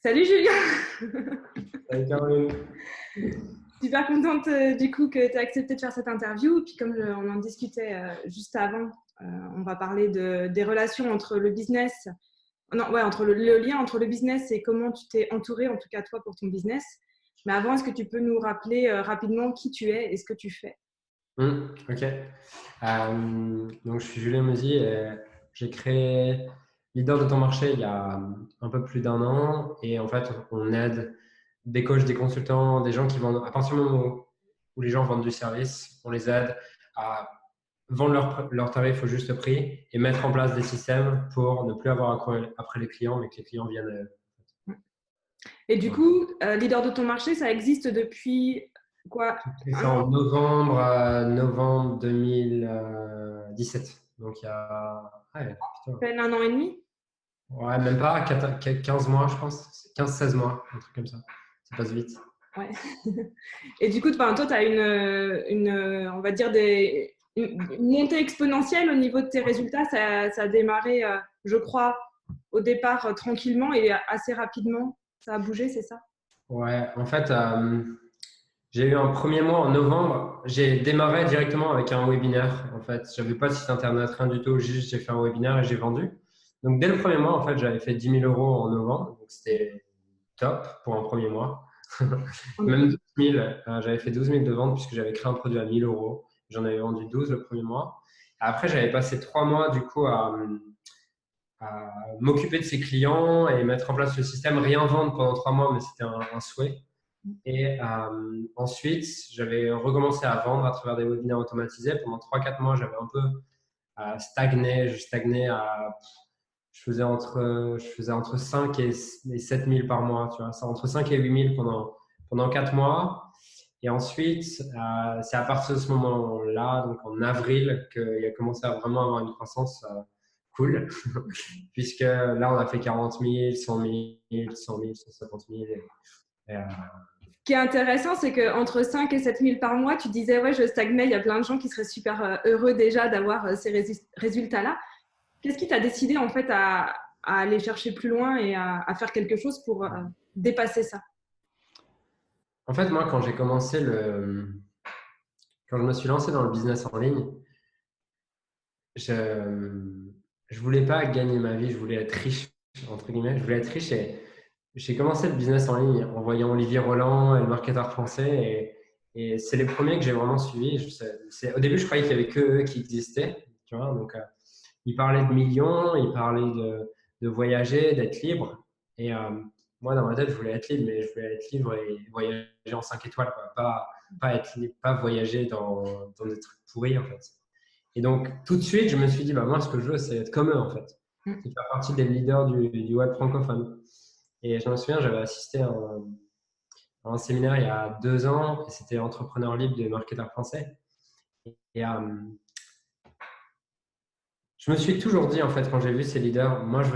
Salut Julien, Salut Caroline. super contente du coup que tu as accepté de faire cette interview. Et puis comme on en discutait juste avant, on va parler des relations entre le business, non, ouais, entre le lien entre le business et comment tu t'es entouré, en tout cas toi pour ton business. Mais avant, est-ce que tu peux nous rappeler rapidement qui tu es et ce que tu fais? Ok. Donc, je suis Julien Meuzy et j'ai créé Leader de ton marché il y a un peu plus d'un an. Et en fait, on aide des coachs, des consultants, des gens qui vendent, à partir du moment où les gens vendent du service, on les aide à vendre leur tarif au juste prix et mettre en place des systèmes pour ne plus avoir à courir après les clients, mais que les clients viennent. Et du Voilà. coup, leader de ton marché, ça existe depuis quoi? C'est Un ça an? en novembre 2017. Donc il y a putain. À peine un an et demi? Ouais, même pas 15 mois, je pense. 15-16 mois, un truc comme ça. Ça passe vite. Ouais. Et du coup, toi, tu as on va dire, une montée exponentielle au niveau de tes résultats. Ça a démarré, je crois, au départ tranquillement et assez rapidement. Ça a bougé, c'est ça? Ouais, en fait, j'ai eu un premier mois en novembre. J'ai démarré directement avec un webinaire. En fait, j'avais pas de site internet, rien du tout. Juste, j'ai fait un webinaire et j'ai vendu. Donc, dès le premier mois, en fait, j'avais fait 10 000 euros en novembre. Donc, c'était top pour un premier mois. En Même effet. 12 000, j'avais fait 12 000 de ventes puisque j'avais créé un produit à 1 000 euros. J'en avais vendu 12 le premier mois. Après, j'avais passé 3 mois du coup à m'occuper de ses clients et mettre en place le système, rien vendre pendant 3 mois, mais c'était un souhait. Et ensuite, j'avais recommencé à vendre à travers des webinaires automatisés. Pendant 3-4 mois, j'avais un peu stagné. Je stagnais à. Je faisais entre 5 et 7 000 par mois, tu vois. C'est entre 5 et 8 000 pendant 4 mois. Et ensuite, c'est à partir de ce moment-là, donc en avril, qu'il a commencé à vraiment avoir une croissance cool. Puisque là, on a fait 40 000, 100 000, 100 000, 150 000. Ce qui est intéressant, c'est qu'entre 5 et 7 000 par mois, tu disais, ouais, je stagnais. Il y a plein de gens qui seraient super heureux déjà d'avoir ces résultats-là. Qu'est-ce qui t'a décidé en fait à aller chercher plus loin et à faire quelque chose pour dépasser ça? En fait, moi, quand je me suis lancé dans le business en ligne, je voulais pas gagner ma vie, je voulais être riche, entre guillemets. Je voulais être riche et j'ai commencé le business en ligne en voyant Olivier Roland et le marketeur français et c'est les premiers que j'ai vraiment suivis. Au début, je croyais qu'il y avait que eux qui existaient, tu vois. Donc, ils parlaient de millions, ils parlaient de voyager, d'être libre. Et moi, dans ma tête, je voulais être libre, mais je voulais être libre et voyager en 5 étoiles, quoi. Pas être libre, pas voyager dans des trucs pourris, en fait. Et donc, tout de suite, je me suis dit, bah, moi, ce que je veux, c'est être comme eux, en fait. Mm. C'est faire partie des leaders du web francophone. Et je me souviens, j'avais assisté à un séminaire il y a 2 ans, et c'était Entrepreneur libre des marketeurs français. Et je me suis toujours dit, en fait, quand j'ai vu ces leaders, moi, je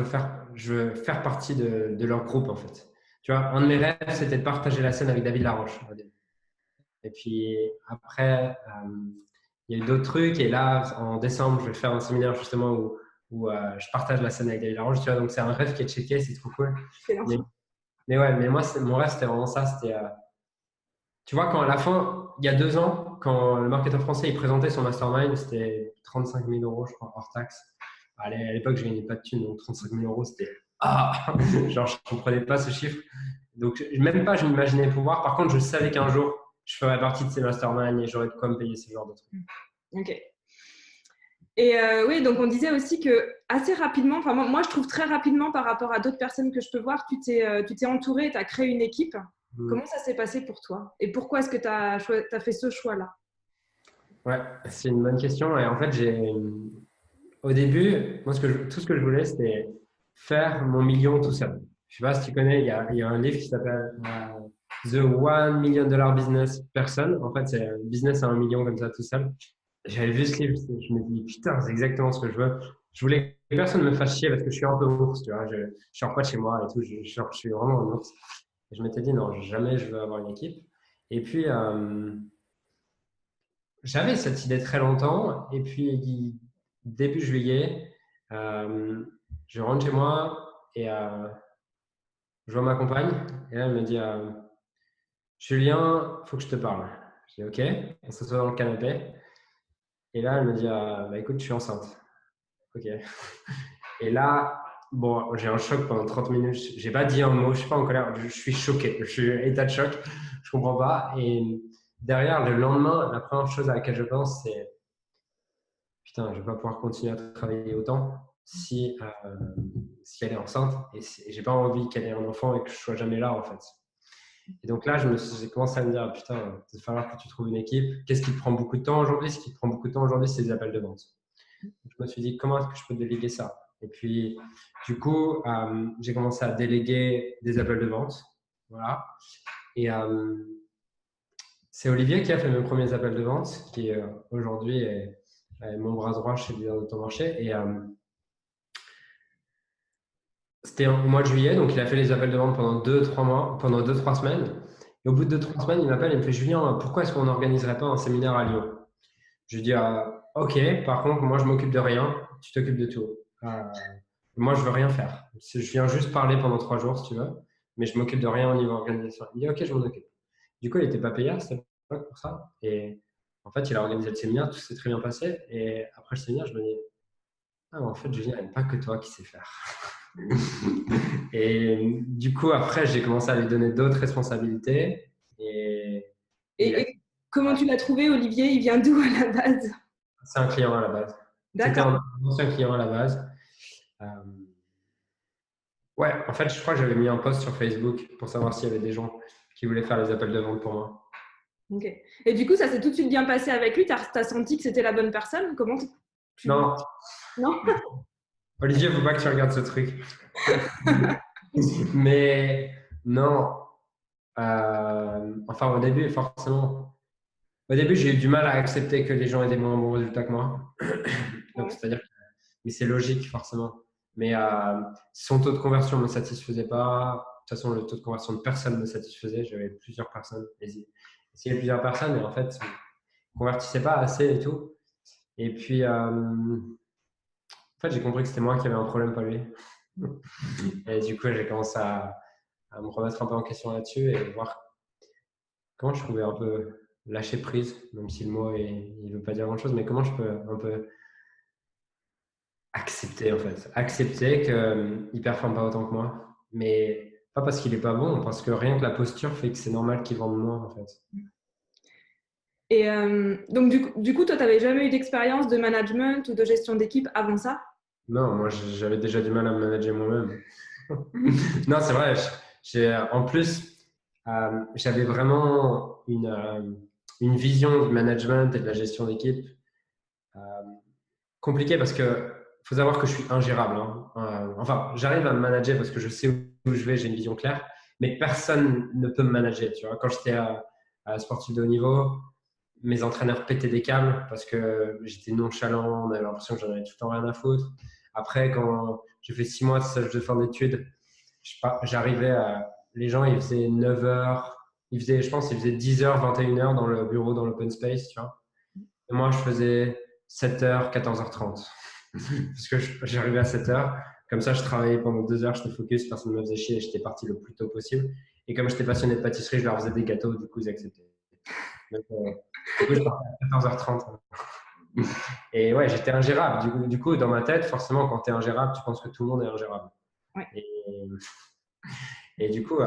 veux faire partie de leur groupe, en fait. Tu vois, un de mes rêves, c'était de partager la scène avec David Laroche. Et puis après, il y a eu d'autres trucs. Et là, en décembre, je vais faire un séminaire justement où je partage la scène avec David Laroche. Tu vois, donc c'est un rêve qui est checké, c'est trop cool. Mais, Excellent. mais ouais, mais moi, mon rêve, c'était vraiment ça. C'était, tu vois, quand à la fin, il y a 2 ans, quand le marketeur français il présentait son mastermind, c'était 35 000 euros, je crois, hors taxe. Allez, à l'époque, je gagnais pas de thunes, donc 35 000 euros, c'était genre, je comprenais pas ce chiffre. Donc, même pas, je m'imaginais pouvoir. Par contre, je savais qu'un jour, je ferais partie de ces masterminds et j'aurais de quoi me payer ce genre de trucs. Ok. Et oui, donc on disait aussi que assez rapidement, enfin moi je trouve très rapidement par rapport à d'autres personnes que je peux voir, tu t'es entouré, tu as créé une équipe. Mm. Comment ça s'est passé pour toi? Et pourquoi est-ce que tu as fait ce choix-là? Ouais, c'est une bonne question. Et en fait, au début, moi, tout ce que je voulais, c'était faire mon million tout seul. Je sais pas si tu connais, il y a un livre qui s'appelle The One Million Dollar Business Person. En fait, c'est un business à 1 million comme ça tout seul. J'avais vu ce livre, je me dis, putain, c'est exactement ce que je veux. Je voulais que personne me fasse chier parce que je suis un peu ours, tu vois. Je sors pas de chez moi et tout, je suis vraiment un ours. Et je m'étais dit, non, jamais je veux avoir une équipe. Et puis, j'avais cette idée très longtemps. Et puis, début juillet, je rentre chez moi et je vois ma compagne et là, elle me dit Julien, il faut que je te parle. Je dis OK, on s'assoit dans le canapé. Et là, elle me dit bah, écoute, je suis enceinte. OK. Et là, bon, j'ai un choc pendant 30 minutes. J'ai pas dit un mot, je suis pas en colère, je suis choqué. Je suis en état de choc, je comprends pas. Et derrière, le lendemain, la première chose à laquelle je pense, c'est putain, je vais pas pouvoir continuer à travailler autant si elle est enceinte et j'ai pas envie qu'elle ait un enfant et que je sois jamais là en fait. Et donc là, j'ai commencé à me dire putain, il va falloir que tu trouves une équipe. Qu'est-ce qui te prend beaucoup de temps aujourd'hui? Ce qui te prend beaucoup de temps aujourd'hui, c'est les appels de vente. Donc, je me suis dit comment est-ce que je peux déléguer ça? Et puis du coup, j'ai commencé à déléguer des appels de vente. Voilà. Et c'est Olivier qui a fait mes premiers appels de vente, qui aujourd'hui est mon bras droit chez Leader d'Automarché. Et c'était au mois de juillet, donc il a fait les appels de vente pendant 2-3 mois, pendant 2-3 semaines. Et au bout de 2-3 semaines, il m'appelle et me fait Julien, pourquoi est-ce qu'on n'organiserait pas un séminaire à Lyon? Je lui dis ok, par contre, moi je m'occupe de rien, tu t'occupes de tout. Moi je veux rien faire. Je viens juste parler pendant 3 jours si tu veux, mais je m'occupe de rien au niveau organisation. Il dit ok, je m'en occupe. Du coup, il n'était pas payé à cette époque pour ça. Et en fait, il a organisé le séminaire, tout s'est très bien passé. Et après le séminaire, je me dis ah, mais en fait, Julien, il n'y a pas que toi qui sais faire. Et du coup, après, j'ai commencé à lui donner d'autres responsabilités. Et comment tu l'as trouvé, Olivier? Il vient d'où à la base? C'est un client à la base. C'était D'accord. un ancien client à la base. Euh, ouais, en fait, je crois que j'avais mis un post sur Facebook pour savoir s'il y avait des gens qui voulaient faire les appels de vente pour moi. Ok. Et du coup, ça s'est tout de suite bien passé avec lui. Tu as senti que c'était la bonne personne? Comment tu... Non, Non? Olivier, il ne faut pas que tu regardes ce truc. Mais non, enfin au début, forcément. Au début, j'ai eu du mal à accepter que les gens aient des moins bons résultats que moi. Donc, Ouais. c'est-à-dire, mais c'est logique forcément. Mais son taux de conversion ne me satisfaisait pas. De toute façon, le taux de conversion de personne ne me satisfaisait. J'avais plusieurs personnes. Essayé plusieurs personnes et en fait, ne convertissait pas assez et tout. Et puis, en fait, j'ai compris que c'était moi qui avais un problème, pas lui. Et du coup, j'ai commencé à me remettre un peu en question là-dessus et voir comment je pouvais un peu lâcher prise, même si le mot il veut pas dire grand-chose, mais comment je peux un peu accepter en fait, accepter qu'il ne performe pas autant que moi, mais pas parce qu'il est pas bon, parce que rien que la posture fait que c'est normal qu'il vende moins en fait. Et donc, du coup, toi, tu n'avais jamais eu d'expérience de management ou de gestion d'équipe avant ça? Non, moi j'avais déjà du mal à me manager moi-même. Non, c'est vrai. En plus, j'avais vraiment une vision du management et de la gestion d'équipe euh, compliquée parce que faut savoir que je suis ingérable. Hein. Enfin, j'arrive à me manager parce que je sais où je vais, j'ai une vision claire, mais personne ne peut me manager. Tu vois, quand j'étais à sportif de haut niveau, mes entraîneurs pétaient des câbles parce que j'étais nonchalant, on avait l'impression que j'en avais tout le temps rien à foutre. Après, quand j'ai fait 6 mois de stage de fin d'études, j'arrivais à. Les gens, ils faisaient 9 heures, je pense, ils faisaient 10 heures, 21 heures dans le bureau, dans l'open space, tu vois. Et moi, je faisais 7 heures, 14h30. Parce que j'arrivais à 7 heures. Comme ça, je travaillais pendant 2 heures, j'étais focus, personne ne me faisait chier et j'étais parti le plus tôt possible. Et comme j'étais passionné de pâtisserie, je leur faisais des gâteaux, du coup, ils acceptaient. Donc, du coup, je partais à 14h30. Et ouais, j'étais ingérable. Du coup, dans ma tête, forcément, quand tu es ingérable, tu penses que tout le monde est ingérable. Ouais. Et du coup,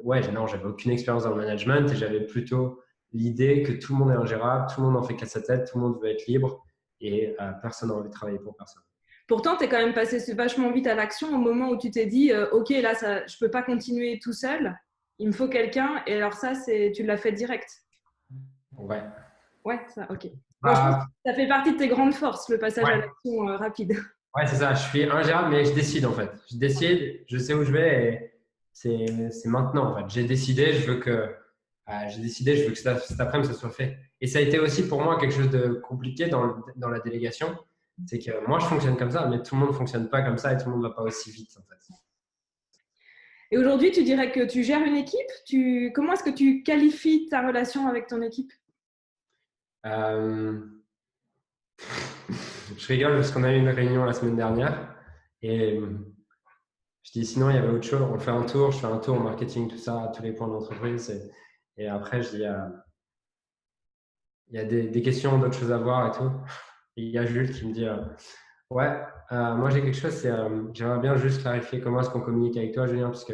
ouais, non, j'avais aucune expérience dans le management et j'avais plutôt l'idée que tout le monde est ingérable, tout le monde en fait qu'à sa tête, tout le monde veut être libre et personne n'a envie de travailler pour personne. Pourtant, tu es quand même passé vachement vite à l'action au moment où tu t'es dit ok, là, ça, je ne peux pas continuer tout seul, il me faut quelqu'un. Et alors, ça, tu l'as fait direct. Ouais. Ouais, ça, ok. Bon, je pense que Bah, ça fait partie de tes grandes forces, le passage à ouais, l'action rapide. ouais, c'est ça. Je suis ingérable, mais je décide en fait. Je décide, je sais où je vais et c'est maintenant en fait. J'ai décidé, je veux que cet après-midi, ça soit fait. Et ça a été aussi pour moi quelque chose de compliqué dans la délégation. C'est que moi, je fonctionne comme ça, mais tout le monde ne fonctionne pas comme ça et tout le monde ne va pas aussi vite en fait. Et aujourd'hui, tu dirais que tu gères une équipe. Comment est-ce que tu qualifies ta relation avec ton équipe? Euh, je rigole parce qu'on a eu une réunion la semaine dernière et Je dis, sinon, il y avait autre chose. On fait un tour, je fais un tour marketing, tout ça, à tous les points de l'entreprise. Et après, je dis, il y a des questions, d'autres choses à voir et tout. Et il y a Jules qui me dit, ouais, moi j'ai quelque chose, j'aimerais bien juste clarifier comment est-ce qu'on communique avec toi, Julien, parce que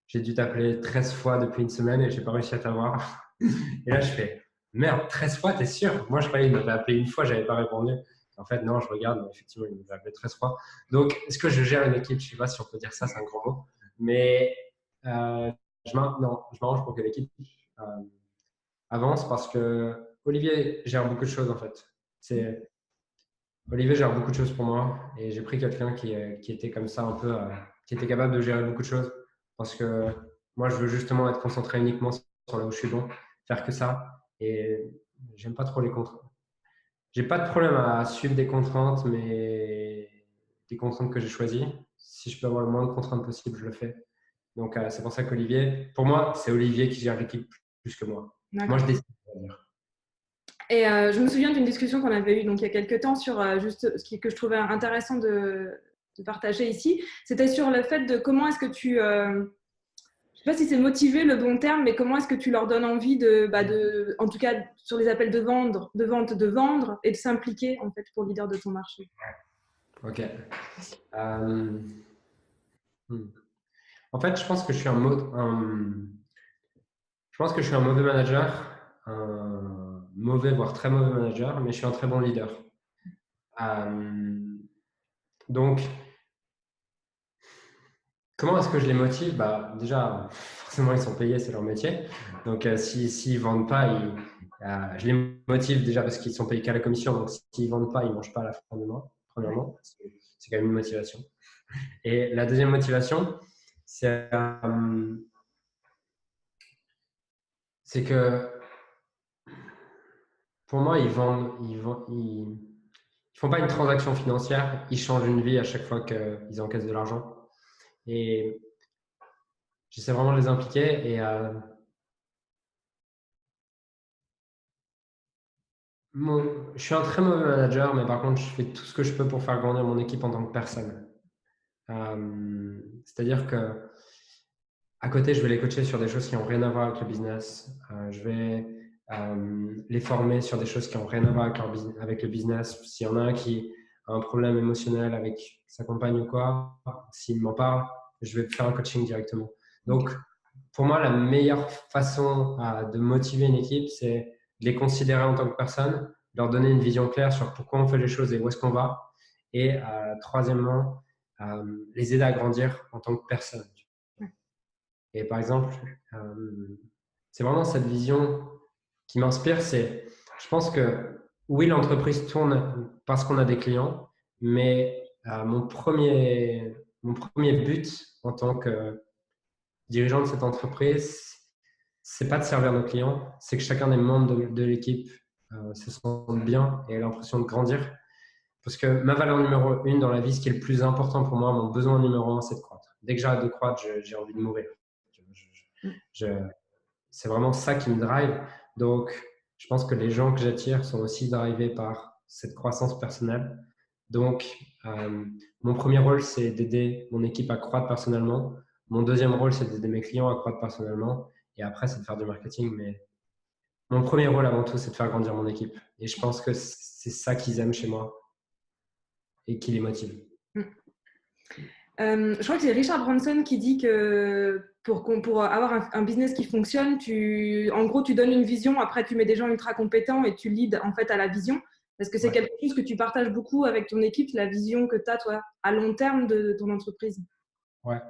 j'ai dû t'appeler 13 fois depuis une semaine et j'ai pas réussi à t'avoir. Et là, je fais, merde, 13 fois, t'es sûr? Moi, je croyais qu'il m'avait appelé une fois, j'avais pas répondu. En fait, non, je regarde, mais effectivement, il m'avait appelé 13 fois. Donc, est-ce que je gère une équipe? Je sais pas si on peut dire ça, c'est un grand mot. Mais non, je m'arrange pour que l'équipe euh, avance parce que Olivier gère beaucoup de choses, en fait. Olivier gère beaucoup de choses pour moi et j'ai pris quelqu'un qui était comme ça un peu, qui était capable de gérer beaucoup de choses parce que moi, je veux justement être concentré uniquement sur là où je suis bon, faire que ça et j'aime pas trop les contraintes. J'ai pas de problème à suivre des contraintes, mais des contraintes que j'ai choisies. Si je peux avoir le moins de contraintes possible, je le fais. Donc, c'est pour ça qu'Olivier, pour moi, c'est Olivier qui gère l'équipe plus que moi. Moi, je décide, on va dire. Et je me souviens d'une discussion qu'on avait eue donc, il y a quelques temps sur juste que je trouvais intéressant de partager ici. C'était sur le fait de comment est-ce que tu, je sais pas si c'est motiver le bon terme, mais comment est-ce que tu leur donnes envie en tout cas sur les appels de vendre et de s'impliquer en fait pour leader de ton marché. Ok. Euh, hmm. En fait, je pense que je suis je pense que je suis un mauvais manager, un mauvais, voire très mauvais manager, mais je suis un très bon leader. Donc, comment est-ce que je les motive? Bah, déjà, forcément, ils sont payés, c'est leur métier. Donc, s'ils ne vendent pas, je les motive déjà parce qu'ils sont payés qu'à la commission. Donc, s'ils ne vendent pas, ils ne mangent pas à la fin du mois, premièrement. C'est quand même une motivation. Et la deuxième motivation, c'est que pour moi, ils font pas une transaction financière, ils changent une vie à chaque fois qu'ils encaissent de l'argent. Et j'essaie vraiment de les impliquer. Et je suis un très mauvais manager, mais par contre, je fais tout ce que je peux pour faire grandir mon équipe en tant que personne. C'est-à-dire que à côté, je vais les coacher sur des choses qui n'ont rien à voir avec le business. Je vais les former sur des choses qui n'ont rien à voir avec le business. S'il y en a un qui a un problème émotionnel avec sa compagne ou quoi, s'il m'en parle, je vais faire un coaching directement. Donc, pour moi, la meilleure façon de motiver une équipe, c'est de les considérer en tant que personne, leur donner une vision claire sur pourquoi on fait les choses et où est-ce qu'on va. Et troisièmement, les aider à grandir en tant que personne. Et par exemple, c'est vraiment cette vision qui m'inspire. Je pense que oui, l'entreprise tourne parce qu'on a des clients, mais mon premier but en tant que dirigeant de cette entreprise, c'est pas de servir nos clients, c'est que chacun des membres de l'équipe se sente bien et ait l'impression de grandir. Parce que ma valeur numéro une dans la vie, ce qui est le plus important pour moi, mon besoin numéro un, c'est de croître. Dès que j'arrête de croître, j'ai envie de mourir. C'est vraiment ça qui me drive. Donc, je pense que les gens que j'attire sont aussi drivés par cette croissance personnelle. Donc, mon premier rôle, c'est d'aider mon équipe à croître personnellement. Mon deuxième rôle, c'est d'aider mes clients à croître personnellement. Et après, c'est de faire du marketing. Mais mon premier rôle, avant tout, c'est de faire grandir mon équipe. Et je pense que c'est ça qu'ils aiment chez moi et qui les motive. Je crois que c'est Richard Branson qui dit que pour avoir un business qui fonctionne, en gros, tu donnes une vision, après tu mets des gens ultra compétents et tu leads en fait à la vision. Parce que c'est quelque chose que tu partages beaucoup avec ton équipe, la vision que tu as, toi, à long terme de ton entreprise. Ouais,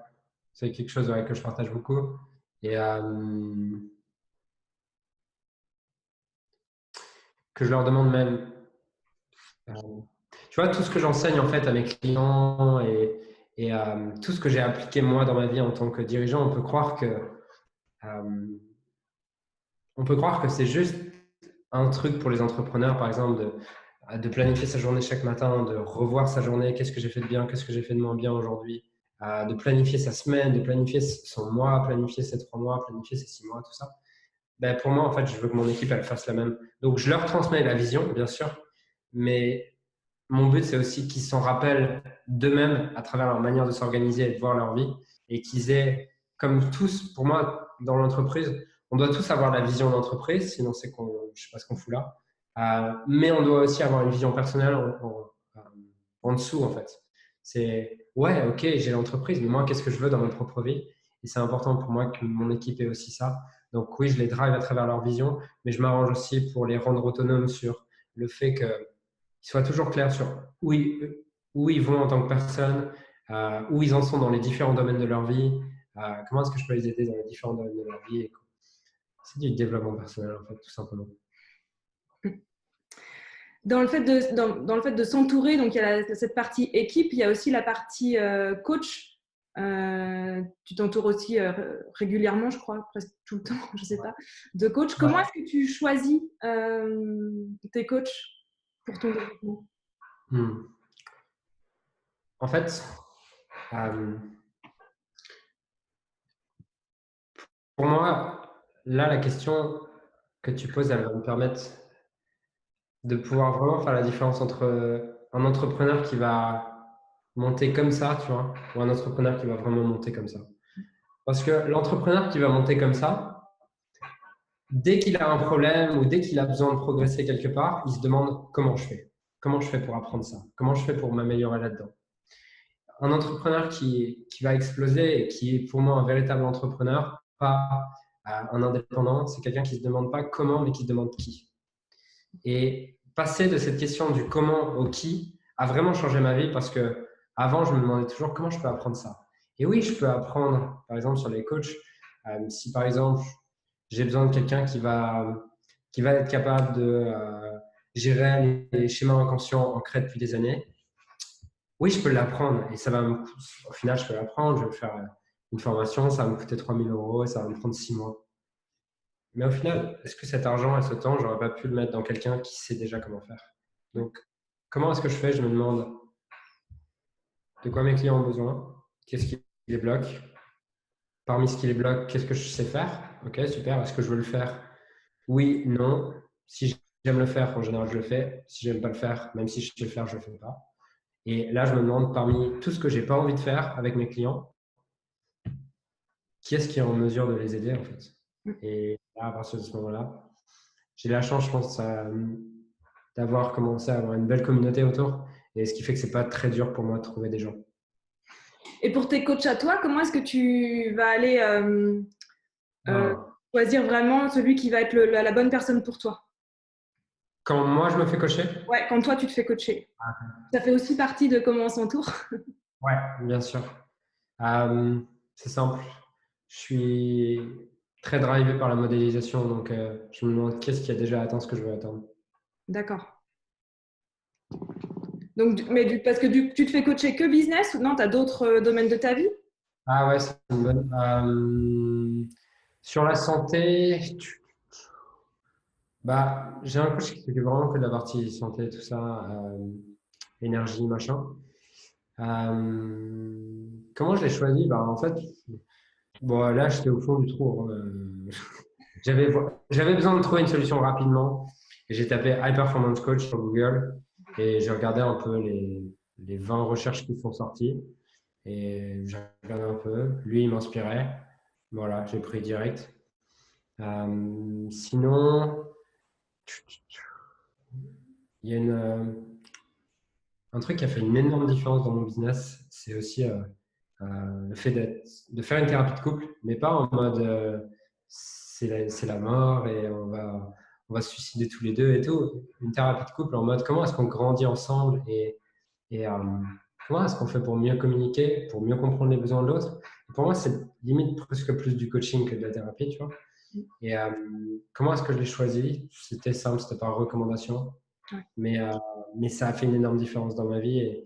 c'est quelque chose que je partage beaucoup. Et que je leur demande même. Tu vois, tout ce que j'enseigne en fait à mes clients et tout ce que j'ai appliqué moi dans ma vie en tant que dirigeant, on peut croire que c'est juste un truc pour les entrepreneurs, par exemple, de planifier sa journée chaque matin, de revoir sa journée, qu'est-ce que j'ai fait de bien, qu'est-ce que j'ai fait de moins bien aujourd'hui, de planifier sa semaine, de planifier son mois, planifier ses 3 mois, planifier ses 6 mois, tout ça. Ben, pour moi, en fait, je veux que mon équipe, elle fasse la même. Donc, je leur transmets la vision, bien sûr, mais mon but, c'est aussi qu'ils s'en rappellent d'eux-mêmes à travers leur manière de s'organiser et de voir leur vie et qu'ils aient, comme tous, pour moi, dans l'entreprise, on doit tous avoir la vision d'entreprise, sinon c'est qu'on, je sais pas ce qu'on fout là. Mais on doit aussi avoir une vision personnelle en dessous, en fait. C'est, ouais, ok, j'ai l'entreprise, mais moi, qu'est-ce que je veux dans ma propre vie? Et c'est important pour moi que mon équipe ait aussi ça. Donc oui, je les drive à travers leur vision, mais je m'arrange aussi pour les rendre autonomes sur le fait qu'ils soient toujours clairs sur où ils vont en tant que personne, où ils en sont dans les différents domaines de leur vie, comment est-ce que je peux les aider dans les différents domaines de leur vie. C'est du développement personnel, en fait, tout simplement. Dans le fait dans le fait de s'entourer, donc il y a cette partie équipe, il y a aussi la partie coach. Tu t'entoures aussi régulièrement, je crois, presque tout le temps, je ne sais pas, de coach. Comment est-ce que tu choisis tes coachs pour ton développement? En fait, pour moi, là, la question que tu poses, elle va me permettre de pouvoir vraiment faire la différence entre un entrepreneur qui va monter comme ça, tu vois, ou un entrepreneur qui va vraiment monter comme ça. Parce que l'entrepreneur qui va monter comme ça, dès qu'il a un problème ou dès qu'il a besoin de progresser quelque part, il se demande comment je fais. Comment je fais pour apprendre ça? Comment je fais pour m'améliorer là-dedans? Un entrepreneur qui va exploser et qui est pour moi un véritable entrepreneur, pas un indépendant, c'est quelqu'un qui ne se demande pas comment, mais qui se demande qui. Et passer de cette question du comment au qui a vraiment changé ma vie parce que avant, je me demandais toujours comment je peux apprendre ça. Et oui, je peux apprendre, par exemple, sur les coachs. Si par exemple, j'ai besoin de quelqu'un qui va être capable de gérer les schémas inconscients ancrés depuis des années, oui, je peux l'apprendre. Et ça va au final, je peux l'apprendre. Je vais faire une formation, ça va me coûter 3 000 € et ça va me prendre 6 mois. Mais au final, est-ce que cet argent et ce temps, j'aurais pas pu le mettre dans quelqu'un qui sait déjà comment faire? Donc, comment est-ce que je fais? Je me demande de quoi mes clients ont besoin, qu'est-ce qui les bloque. Parmi ce qui les bloque, qu'est-ce que je sais faire? Ok, super. Est-ce que je veux le faire? Oui, non. Si j'aime le faire, en général, je le fais. Si j'aime pas le faire, même si je sais le faire, je le fais pas. Et là, je me demande parmi tout ce que j'ai pas envie de faire avec mes clients, qui est-ce qui est en mesure de les aider en fait? Et là, à partir de ce moment-là, j'ai la chance, je pense, d'avoir commencé à avoir une belle communauté autour. Et ce qui fait que c'est pas très dur pour moi de trouver des gens. Et pour tes coachs à toi, comment est-ce que tu vas aller choisir vraiment celui qui va être la bonne personne pour toi? Quand moi, je me fais coacher? Ouais, quand toi, tu te fais coacher. Ça fait aussi partie de comment on s'entoure. Ouais, bien sûr. C'est simple. Je suis très drivé par la modélisation, donc je me demande qu'est-ce qui a déjà atteint ce que je veux atteindre. D'accord. Donc, parce que tu te fais coacher que business ou non, tu as d'autres domaines de ta vie? Ah ouais, c'est une bonne. Sur la santé, j'ai un coach qui s'occupe vraiment que de la partie santé, tout ça, énergie, machin. Comment je l'ai choisi? En fait, bon, là, j'étais au fond du trou. J'avais besoin de trouver une solution rapidement. Et j'ai tapé High Performance Coach sur Google et j'ai regardé un peu les 20 recherches qui sont sorties. Et j'ai regardé un peu. Lui, il m'inspirait. Voilà, j'ai pris direct. Sinon, il y a un truc qui a fait une énorme différence dans mon business, c'est aussi le fait de faire une thérapie de couple, mais pas en mode c'est la mort et on va se suicider tous les deux et tout. Une thérapie de couple en mode comment est-ce qu'on grandit ensemble et comment est-ce qu'on fait pour mieux communiquer, pour mieux comprendre les besoins de l'autre. Pour moi, c'est limite presque plus du coaching que de la thérapie, tu vois. Et comment est-ce que je l'ai choisi? C'était simple, c'était par recommandation. Ouais. Mais ça a fait une énorme différence dans ma vie.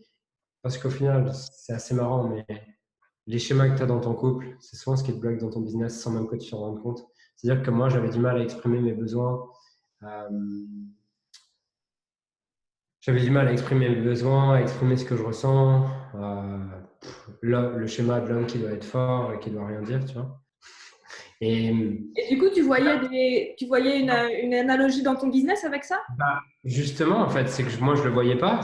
Parce qu'au final, c'est assez marrant, mais les schémas que tu as dans ton couple, c'est souvent ce qui te bloque dans ton business sans même que tu t'en rendes compte. C'est-à-dire que moi, j'avais du mal à exprimer mes besoins. J'avais du mal à exprimer mes besoins, à exprimer ce que je ressens. Le schéma de l'homme qui doit être fort et qui doit rien dire, tu vois. Et Et du coup, tu voyais une analogie dans ton business avec ça? bah, justement, en fait, c'est que moi, je le voyais pas.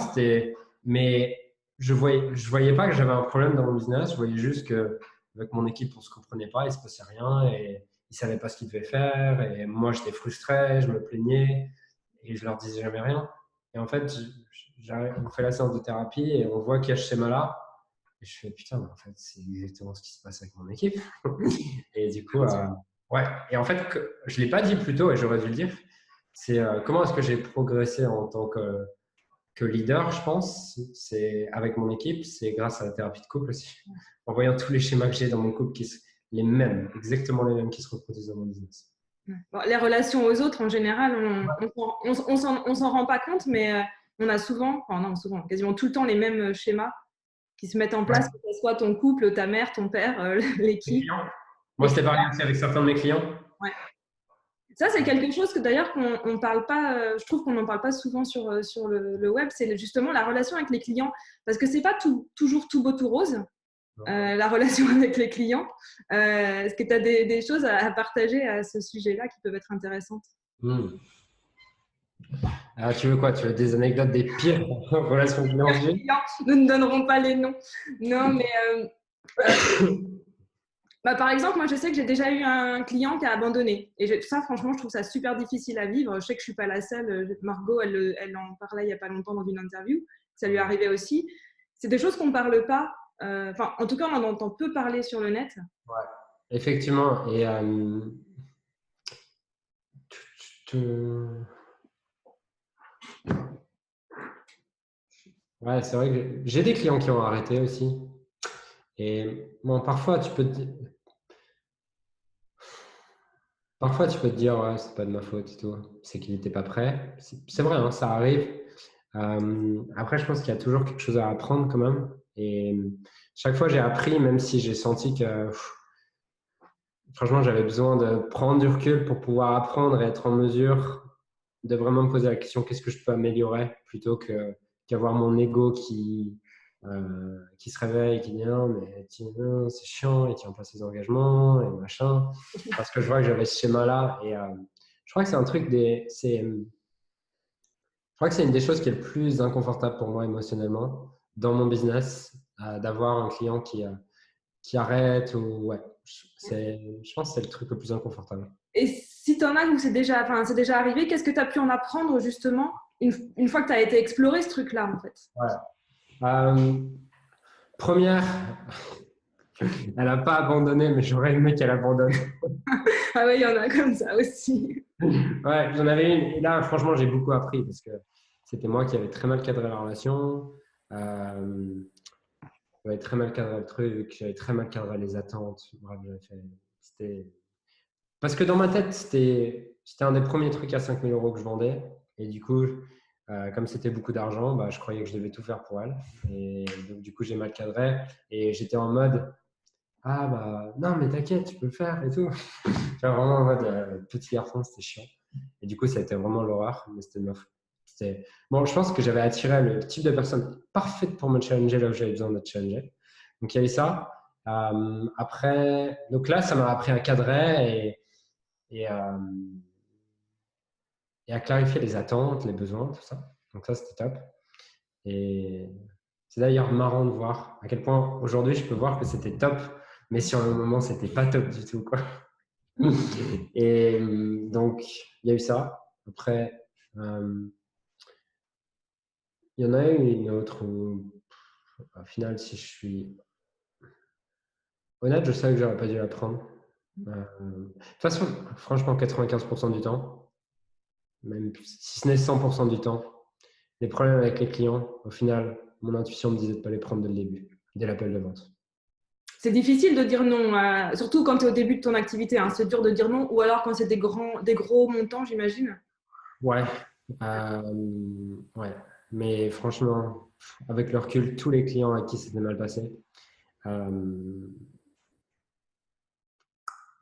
Mais je voyais pas que j'avais un problème dans mon business. Je voyais juste que avec mon équipe, on se comprenait pas, il se passait rien et ils savaient pas ce qu'ils devaient faire. Et moi, j'étais frustré, je me plaignais et je leur disais jamais rien. Et en fait, on fait la séance de thérapie et on voit qu'il y a ce schéma-là. Et je fais putain, mais en fait, c'est exactement ce qui se passe avec mon équipe. Et du coup, ouais. Et en fait, je l'ai pas dit plus tôt et j'aurais dû le dire. C'est comment est-ce que j'ai progressé en tant que leader, je pense. C'est avec mon équipe, c'est grâce à la thérapie de couple aussi. En voyant tous les schémas que j'ai dans mon couple, les mêmes, exactement les mêmes qui se reproduisent dans mon business. Bon, les relations aux autres, en général, on s'en rend pas compte, mais on a souvent, enfin non, souvent, quasiment tout le temps les mêmes schémas qui se mettent en Ouais. place, que ce soit ton couple, ta mère, ton père, Les l'équipe. clients. Moi, c'était pareil aussi avec certains de mes clients. Ouais. Ça, c'est quelque chose que d'ailleurs qu'on parle pas, je trouve qu'on n'en parle pas souvent sur le web, c'est justement la relation avec les clients, parce que c'est pas toujours tout beau, tout rose, la relation avec les clients. Est-ce que tu as des choses à partager à ce sujet-là qui peuvent être intéressantes? Hmm. Ah, tu veux quoi? Tu veux des anecdotes des pires relations clients que j'ai? Nous ne donnerons pas les noms. Non, mais bah, par exemple, moi, je sais que j'ai déjà eu un client qui a abandonné. Et ça, franchement, je trouve ça super difficile à vivre. Je sais que je ne suis pas la seule. Margot, elle en parlait il n'y a pas longtemps dans une interview. Ça lui arrivait aussi. C'est des choses qu'on ne parle pas. Enfin, en tout cas, on en entend peu parler sur le net. Ouais, effectivement. Et ouais, c'est vrai que j'ai des clients qui ont arrêté aussi. Et bon, parfois tu peux te dire, ouais, c'est pas de ma faute et tout. C'est qu'il n'était pas prêt. C'est vrai, hein, ça arrive. Après, je pense qu'il y a toujours quelque chose à apprendre quand même. Et chaque fois, j'ai appris, même si j'ai senti que, franchement, j'avais besoin de prendre du recul pour pouvoir apprendre et être en mesure de vraiment me poser la question, qu'est-ce que je peux améliorer plutôt qu'avoir mon ego qui se réveille et qui dit non, mais non, c'est chiant, il tient pas ses engagements et machin. Parce que je vois que j'avais ce schéma-là et je crois que c'est un truc je crois que c'est une des choses qui est le plus inconfortable pour moi émotionnellement dans mon business, d'avoir un client qui arrête ou ouais, je pense que c'est le truc le plus inconfortable. Et si tu en as où c'est déjà arrivé, qu'est-ce que tu as pu en apprendre justement une fois que tu as été explorer ce truc-là, en fait? Ouais. Première, elle n'a pas abandonné, mais j'aurais aimé qu'elle abandonne. Ah oui, il y en a comme ça aussi. Ouais, j'en avais une. Et là, franchement, j'ai beaucoup appris parce que c'était moi qui avais très mal cadré la relation. J'avais très mal cadré le truc, j'avais très mal cadré les attentes. Bref, c'était. Parce que dans ma tête, c'était un des premiers trucs à 5 000 euros que je vendais. Et du coup, comme c'était beaucoup d'argent, bah, je croyais que je devais tout faire pour elle. Et donc, du coup, j'ai mal cadré. Et j'étais en mode, ah bah non, mais t'inquiète, tu peux le faire et tout. J'étais vraiment en mode petit garçon, c'était chiant. Et du coup, ça a été vraiment l'horreur. Mais c'était de ma faute. Bon, je pense que j'avais attiré le type de personne parfaite pour me challenger là où j'avais besoin d'être challengé. Donc, il y avait ça. Après, donc là, ça m'a appris à cadrer et, euh, et à clarifier les attentes, les besoins, tout ça. Donc ça, c'était top. Et c'est d'ailleurs marrant de voir à quel point aujourd'hui, je peux voir que c'était top, mais sur le moment, c'était pas top du tout, quoi. Et donc, il y a eu ça. Après, il y en a eu une autre où, au final, si je suis honnête, je sais que j'aurais pas dû la prendre. De toute façon, franchement, 95% du temps, même si ce n'est 100% du temps, les problèmes avec les clients, au final, mon intuition me disait de ne pas les prendre dès le début, dès l'appel de vente. C'est difficile de dire non, surtout quand tu es au début de ton activité. Hein, c'est dur de dire non, ou alors quand c'est des gros montants, j'imagine. Ouais, ouais. Mais franchement, avec le recul, tous les clients à qui c'était mal passé,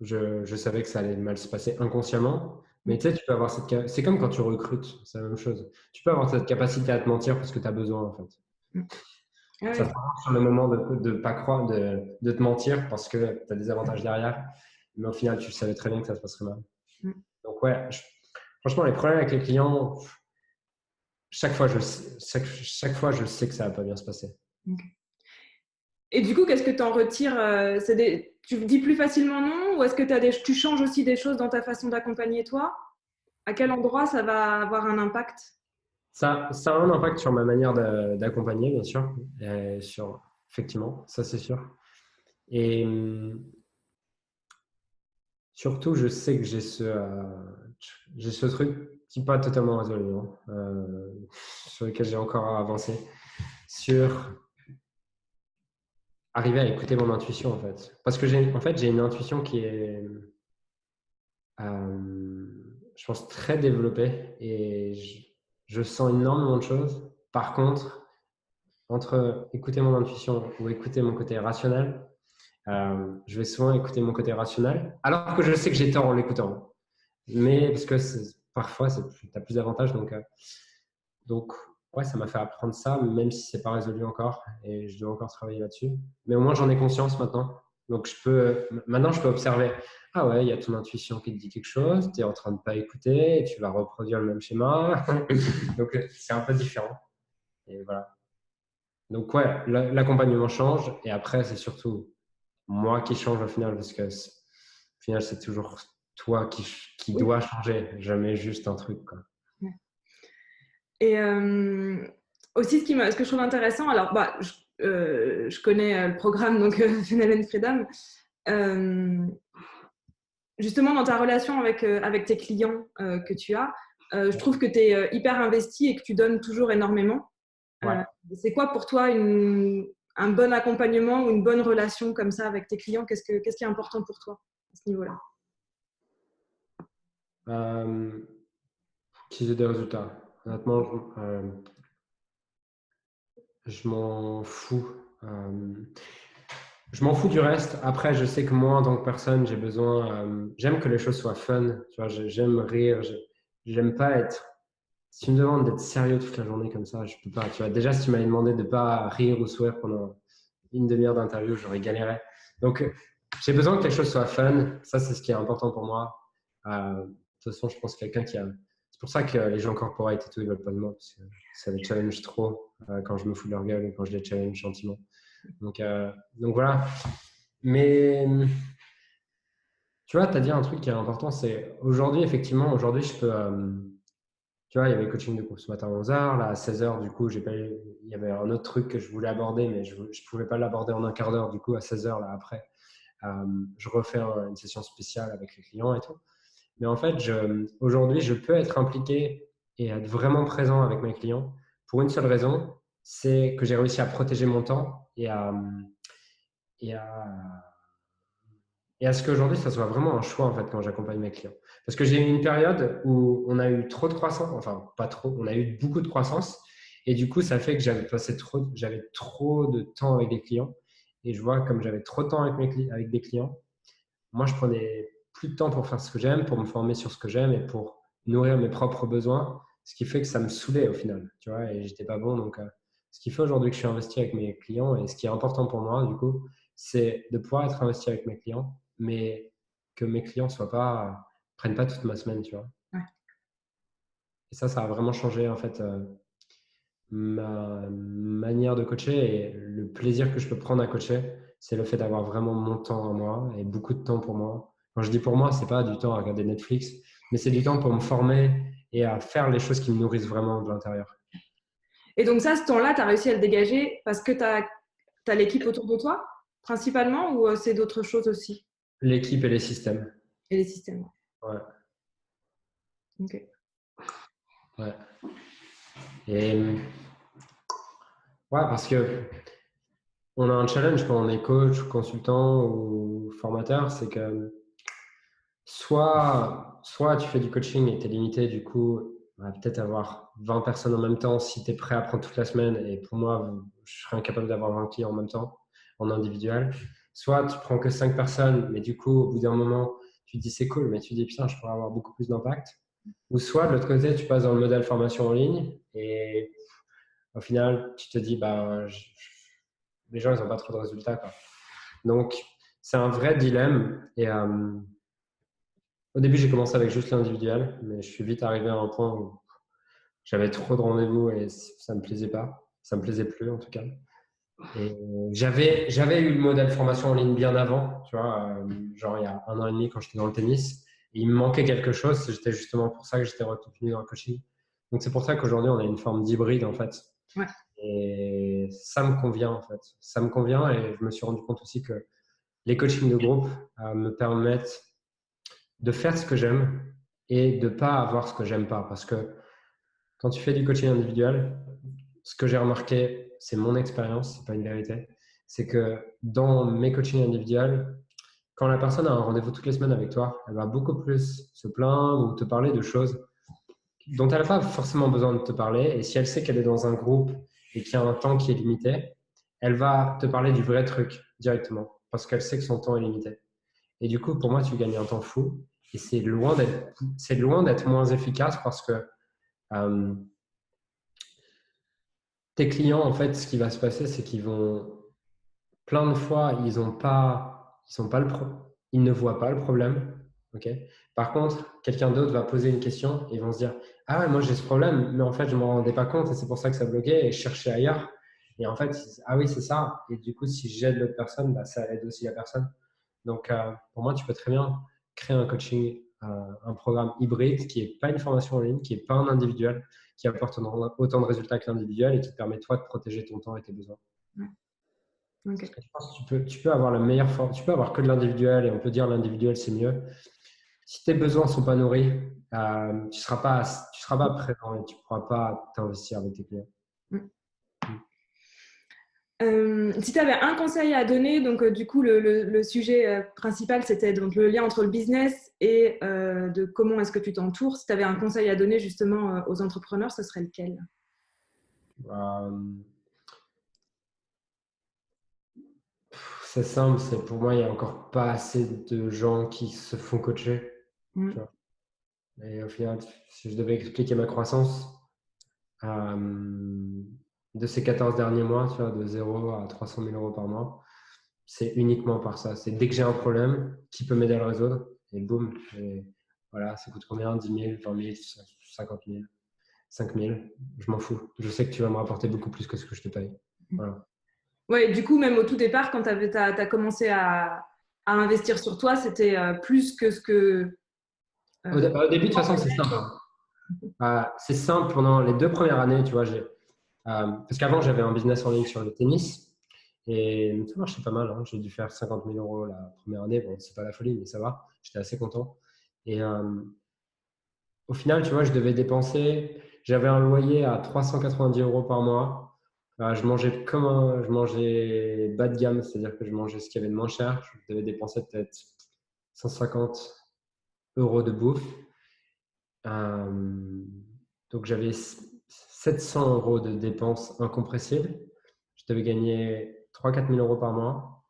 je savais que ça allait mal se passer inconsciemment. Mais tu sais, tu peux avoir c'est comme quand tu recrutes, c'est la même chose. Tu peux avoir cette capacité à te mentir parce que tu as besoin, en fait. Ah Ça ouais. te sur le moment de pas croire, de te mentir parce que tu as des avantages derrière. mais au final, tu savais très bien que ça se passerait mal. Mm. Donc, ouais, franchement, les problèmes avec les clients, chaque fois, je sais que ça va pas bien se passer. Okay. Et du coup, qu'est-ce que tu en retires tu dis plus facilement non ou est-ce que tu changes aussi des choses dans ta façon d'accompagner toi? À quel endroit ça va avoir un impact? Ça a un impact sur ma manière d'accompagner, bien sûr. Effectivement, ça c'est sûr. Et surtout, je sais que j'ai ce truc qui n'est pas totalement résolu, hein, sur lequel j'ai encore à avancer, sur arriver à écouter mon intuition, en fait. Parce que j'ai une intuition qui est, je pense, très développée et je sens énormément de choses. Par contre, entre écouter mon intuition ou écouter mon côté rationnel, je vais souvent écouter mon côté rationnel, alors que je sais que j'ai tort en l'écoutant. Mais parce que parfois, tu as plus d'avantages. Donc, ouais, ça m'a fait apprendre ça, même si c'est pas résolu encore et je dois encore travailler là-dessus. Mais au moins, j'en ai conscience maintenant. Donc, maintenant, je peux observer. Ah ouais, il y a ton intuition qui te dit quelque chose, tu es en train de pas écouter et tu vas reproduire le même schéma. Donc, c'est un peu différent. Et voilà. Donc, ouais, l'accompagnement change et après, c'est surtout moi qui change au final parce que au final, c'est toujours toi qui Oui. dois changer, jamais juste un truc, quoi. Et aussi, ce que je trouve intéressant, alors je connais le programme, donc Funnel and Freedom. Justement, dans ta relation avec tes clients que tu as, je trouve que tu es hyper investi et que tu donnes toujours énormément. Ouais. C'est quoi pour toi un bon accompagnement ou une bonne relation comme ça avec tes clients? Qu'est-ce qui est important pour toi à ce niveau-là? Qu'ils aient des résultats. Honnêtement, je m'en fous. Je m'en fous du reste. Après, je sais que moi, en tant que personne, j'ai besoin. J'aime que les choses soient fun. Tu vois, j'aime rire. J'aime pas être. Si tu me demandes d'être sérieux toute la journée comme ça, je peux pas. Tu vois, déjà, si tu m'avais demandé de pas rire ou sourire pendant une demi-heure d'interview, j'aurais galéré. Donc, j'ai besoin que les choses soient fun. Ça, c'est ce qui est important pour moi. De toute façon, je pense que quelqu'un qui a. C'est pour ça que les gens corporate et tout, ils veulent pas de moi parce que ça les challenge trop quand je me fous de leur gueule ou quand je les challenge gentiment. Donc voilà. Mais tu vois, tu as dit un truc qui est important, c'est aujourd'hui, effectivement, aujourd'hui, je peux. Tu vois, il y avait le coaching de groupe ce matin à 11h. Là, à 16h, du coup, il y avait un autre truc que je voulais aborder, mais je ne pouvais pas l'aborder en un quart d'heure. Du coup, à 16h, là, après, je refais une session spéciale avec les clients et tout. Mais en fait, aujourd'hui, je peux être impliqué et être vraiment présent avec mes clients pour une seule raison, c'est que j'ai réussi à protéger mon temps et et à, et à ce qu'aujourd'hui, ça soit vraiment un choix en fait quand j'accompagne mes clients. Parce que j'ai eu une période où on a eu trop de croissance, enfin pas trop, on a eu beaucoup de croissance et du coup, ça fait que j'avais trop de temps avec des clients et je vois comme j'avais trop de temps avec des clients, moi je prenais plus de temps pour faire ce que j'aime, pour me former sur ce que j'aime et pour nourrir mes propres besoins, ce qui fait que ça me saoulait au final, tu vois, et j'étais pas bon. Donc, ce qui fait aujourd'hui que je suis investi avec mes clients et ce qui est important pour moi, du coup, c'est de pouvoir être investi avec mes clients, mais que mes clients prennent pas toute ma semaine, tu vois. Ouais. Et ça a vraiment changé en fait ma manière de coacher et le plaisir que je peux prendre à coacher, c'est le fait d'avoir vraiment mon temps à moi et beaucoup de temps pour moi. Quand je dis pour moi, c'est pas du temps à regarder Netflix, mais c'est du temps pour me former et à faire les choses qui me nourrissent vraiment de l'intérieur. Et donc ça, ce temps-là, tu as réussi à le dégager parce que tu as l'équipe autour de toi, principalement, ou c'est d'autres choses aussi? L'équipe et les systèmes. Et les systèmes. Ouais. Ok. Ouais. Et ouais, parce que on a un challenge quand on est coach, consultant ou formateur, c'est que soit tu fais du coaching et tu es limité, du coup, peut-être avoir 20 personnes en même temps si tu es prêt à prendre toute la semaine. Et pour moi, je serais incapable d'avoir 20 clients en même temps, en individuel. Soit tu prends que 5 personnes, mais du coup, au bout d'un moment, tu te dis c'est cool, mais tu te dis putain, je pourrais avoir beaucoup plus d'impact. Ou soit de l'autre côté, tu passes dans le modèle formation en ligne et au final, tu te dis les gens, ils n'ont pas trop de résultats, quoi. Donc, c'est un vrai dilemme. Et au début, j'ai commencé avec juste l'individuel, mais je suis vite arrivé à un point où j'avais trop de rendez-vous et ça me plaisait pas. Ça me plaisait plus, en tout cas. Et j'avais eu le modèle formation en ligne bien avant, tu vois, genre il y a 1 an et demi quand j'étais dans le tennis. Et il me manquait quelque chose. C'était justement pour ça que j'étais retenu dans le coaching. Donc, c'est pour ça qu'aujourd'hui, on a une forme d'hybride, en fait. Ouais. Et ça me convient, en fait. Ça me convient et je me suis rendu compte aussi que les coachings de groupe me permettent de faire ce que j'aime et de ne pas avoir ce que j'aime pas. Parce que quand tu fais du coaching individuel, ce que j'ai remarqué, c'est mon expérience, c'est pas une vérité, c'est que dans mes coachings individuels, quand la personne a un rendez-vous toutes les semaines avec toi, elle va beaucoup plus se plaindre ou te parler de choses dont elle n'a pas forcément besoin de te parler. Et si elle sait qu'elle est dans un groupe et qu'il y a un temps qui est limité, elle va te parler du vrai truc directement parce qu'elle sait que son temps est limité. Et du coup, pour moi, tu gagnes un temps fou. Et c'est loin d'être moins efficace parce que euh, tes clients, en fait, ce qui va se passer, c'est qu'ils vont plein de fois, ils ne voient pas le problème. Okay. Par contre, quelqu'un d'autre va poser une question et ils vont se dire ah ouais, moi j'ai ce problème, mais en fait je ne m'en rendais pas compte et c'est pour ça que ça bloquait et je cherchais ailleurs. Et en fait, ah oui, c'est ça. Et du coup, si j'aide l'autre personne, bah, ça aide aussi la personne. Donc, pour moi, tu peux très bien créer un coaching, un programme hybride qui n'est pas une formation en ligne, qui n'est pas un individuel, qui apporte autant de résultats que l'individuel et qui te permet toi de protéger ton temps et tes besoins. Okay. Je pense que tu peux avoir la meilleure forme, tu peux avoir que de l'individuel et on peut dire l'individuel c'est mieux. Si tes besoins ne sont pas nourris, tu seras pas présent et tu ne pourras pas t'investir avec tes clients. Si tu avais un conseil à donner, donc du coup le sujet principal c'était donc le lien entre le business et de comment est-ce que tu t'entoures. Si tu avais un conseil à donner justement aux entrepreneurs, ce serait lequel? C'est simple, c'est pour moi il n'y a encore pas assez de gens qui se font coacher. Tu vois. Et au final, si je devais expliquer ma croissance de ces 14 derniers mois, tu vois, de 0 à 300 000 euros par mois, c'est uniquement par ça. C'est dès que j'ai un problème, qui peut m'aider à le résoudre? Et boum. Et voilà, ça coûte combien? 10 000, 20 000, 50 000, 5 000. Je m'en fous. Je sais que tu vas me rapporter beaucoup plus que ce que je te paye. Voilà. Ouais, du coup, même au tout départ, quand tu as commencé à investir sur toi, c'était plus que ce que… Au début, de toute façon, c'est simple. C'est simple pendant les 2 premières années, tu vois. Parce qu'avant, j'avais un business en ligne sur le tennis et ça marchait pas mal. Hein. J'ai dû faire 50 000 euros la première année. Bon, c'est pas la folie, mais ça va. J'étais assez content. Et au final, tu vois, je devais dépenser. J'avais un loyer à 390 euros par mois. Je mangeais bas de gamme, c'est-à-dire que je mangeais ce qu'il y avait de moins cher. Je devais dépenser peut-être 150 euros de bouffe. Donc, j'avais 700 euros de dépenses incompressibles. Je devais gagner 3 000 à 4 000 euros par mois.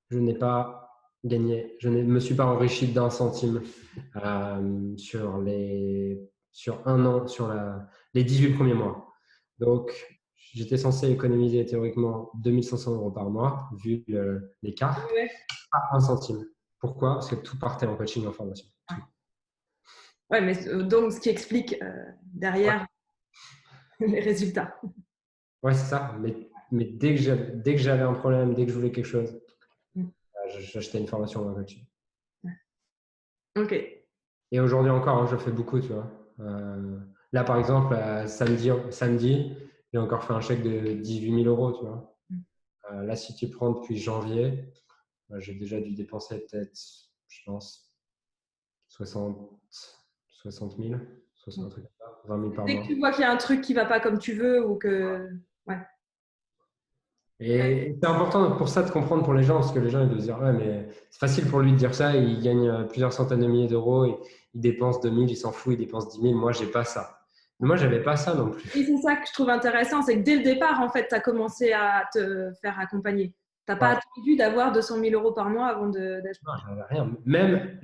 Je n'ai pas gagné, je ne me suis pas enrichi d'un centime sur 1 an, sur les 18 premiers mois. Donc, j'étais censé économiser théoriquement 2 500 euros par mois, vu l'écart, pas un centime. Pourquoi? Parce que tout partait en coaching, en formation. Tout. Ouais, mais donc ce qui explique derrière les résultats. Ouais, c'est ça. Mais dès que j'avais un problème, dès que je voulais quelque chose, j'achetais une formation en coaching. Ok. Et aujourd'hui encore, hein, je fais beaucoup, tu vois. Là, par exemple, samedi, j'ai encore fait un chèque de 18 000 euros, tu vois. Là, si tu prends depuis janvier, j'ai déjà dû dépenser peut-être, je pense, 60 000, 60, un truc comme ça, 20 000 par Dès mois. que tu vois qu'il y a un truc qui ne va pas comme tu veux ou que… Ouais. Et c'est important pour ça de comprendre pour les gens, parce que les gens ils doivent se dire ouais, mais c'est facile pour lui de dire ça, il gagne plusieurs centaines de milliers d'euros, et il dépense 2 000, il s'en fout, il dépense 10 000, moi j'ai pas ça. Mais moi j'avais pas ça non plus. Et c'est ça que je trouve intéressant, c'est que dès le départ, en fait, tu as commencé à te faire accompagner. Tu n'as pas attendu d'avoir 200 000 euros par mois avant d'acheter. Non, j'avais rien. Même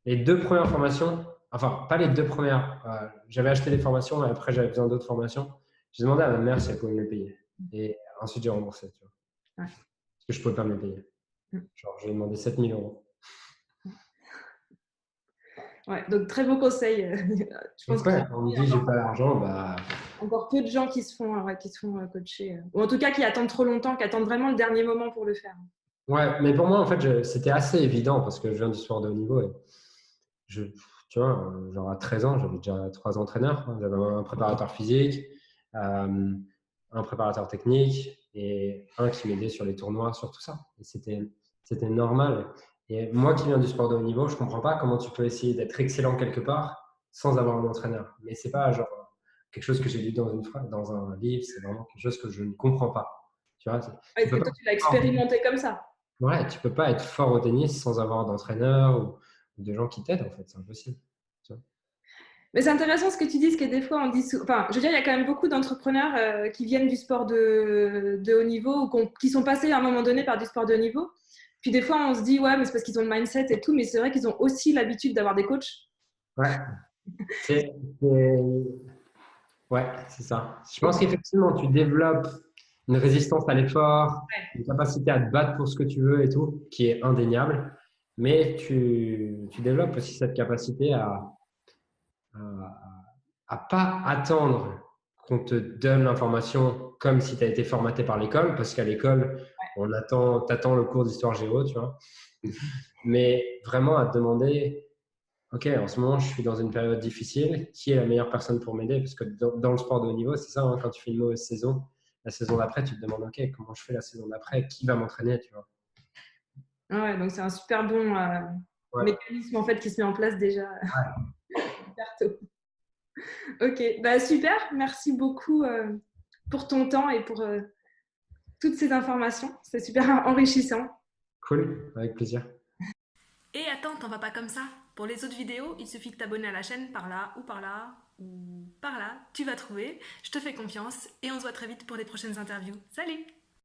les 2 premières formations, enfin pas les 2 premières, j'avais acheté des formations et après j'avais besoin d'autres formations. J'ai demandé à ma mère si elle pouvait me les payer. Et ensuite j'ai remboursé. Tu vois. Ouais. que je ne pouvais pas me le payer. Genre, j'ai demandé 7 000 euros. Ouais, donc très beau conseil. Je pense Donc, qu'il y ouais, a quand on me dit j'ai pas l'argent, bah, encore peu de gens qui se font, coacher. Ou en tout cas qui attendent trop longtemps, qui attendent vraiment le dernier moment pour le faire. ouais, mais pour moi, en fait, c'était assez évident parce que je viens du sport de haut niveau. Et je, tu vois, genre à 13 ans, j'avais déjà 3 entraîneurs. J'avais un préparateur physique, un préparateur technique et un qui m'aidait sur les tournois, sur tout ça. Et c'était normal. Et moi qui viens du sport de haut niveau, je comprends pas comment tu peux essayer d'être excellent quelque part sans avoir un entraîneur. Mais c'est pas genre quelque chose que j'ai lu dans un livre, c'est vraiment quelque chose que je ne comprends pas. Tu vois, tu Est-ce peux que pas toi, tu l'as expérimenté comme ça? Ouais, tu peux pas être fort au tennis sans avoir d'entraîneur ou de gens qui t'aident, en fait, c'est impossible. Tu vois. Mais c'est intéressant ce que tu dis, parce que des fois, on dit. Enfin, je veux dire, il y a quand même beaucoup d'entrepreneurs qui viennent du sport de haut niveau ou qui sont passés à un moment donné par du sport de haut niveau. Puis des fois, on se dit, ouais, mais c'est parce qu'ils ont le mindset et tout, mais c'est vrai qu'ils ont aussi l'habitude d'avoir des coachs. Ouais, c'est ça. Je Et pense qu'effectivement, tu développes une résistance à l'effort, une capacité à te battre pour ce que tu veux et tout, qui est indéniable. Mais tu développes aussi cette capacité à pas attendre qu'on te donne l'information comme si tu as été formaté par l'école, parce qu'à l'école, t'attends le cours d'histoire géo, tu vois. Mais vraiment à te demander, OK, en ce moment, je suis dans une période difficile, qui est la meilleure personne pour m'aider? Parce que dans le sport de haut niveau, c'est ça, hein, quand tu fais une mauvaise saison, la saison d'après, tu te demandes, OK, comment je fais la saison d'après? Qui va m'entraîner, tu vois? ouais, donc c'est un super bon Ouais. mécanisme en fait qui se met en place déjà super tôt. Ok, bah super, merci beaucoup pour ton temps et pour toutes ces informations. C'est super enrichissant. Cool, avec plaisir. Et attends, t'en vas pas comme ça. Pour les autres vidéos, il suffit de t'abonner à la chaîne par là ou par là ou par là. Tu vas trouver. Je te fais confiance et on se voit très vite pour les prochaines interviews. Salut!